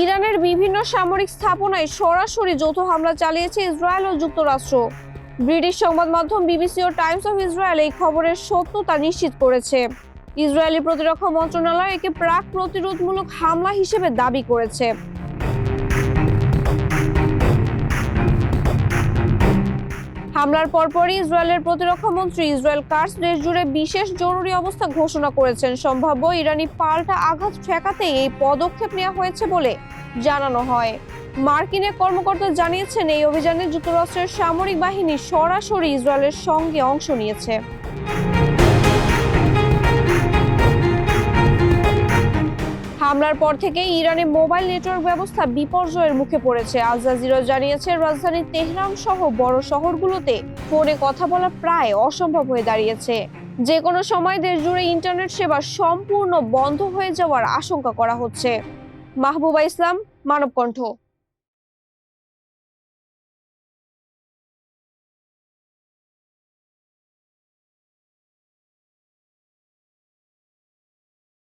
ইরানের বিভিন্ন সামরিক স্থাপনায় সরাসরি যৌথ হামলা চালিয়েছে ইসরায়েল ও যুক্তরাষ্ট্র। ব্রিটিশ সংবাদ মাধ্যম বিবিসি ও টাইমস অফ ইসরায়েল এই খবরের সত্যতা নিশ্চিত করেছে। ইসরায়েলি প্রতিরক্ষা মন্ত্রণালয় একে প্রাক প্রতিরোধমূলক হামলা হিসেবে দাবি করেছে। হামলার পরপরই ইসরায়েলের প্রতিরক্ষা মন্ত্রী ইসরায়েল কাটজ দেশ জুড়ে বিশেষ জরুরি অবস্থা ঘোষণা করেছেন। সম্ভাব্য ইরানি পাল্টা আঘাত ঠেকাতে এই পদক্ষেপ নেওয়া হয়েছে বলে জানানো হয়। মার্কিন এক কর্মকর্তা জানিয়েছেন, এই অভিযানে যুক্তরাষ্ট্রের সামরিক বাহিনী সরাসরি ইসরায়েলের সঙ্গে অংশ নিয়েছে। হামলার পর থেকেই ইরানে মোবাইল নেটওয়ার্ক ব্যবস্থা বিপর্যয়ের মুখে পড়েছে। আল জাজিরা জানিয়েছে, রাজধানী তেহরান সহ বড় শহরগুলোতে ফোনে কথা বলা প্রায় অসম্ভব হয়ে দাঁড়িয়েছে। যে কোনো সময় দেশ জুড়ে ইন্টারনেট সেবা সম্পূর্ণ বন্ধ হয়ে যাওয়ার আশঙ্কা করা হচ্ছে। মাহবুবা ইসলাম, মানবকণ্ঠ।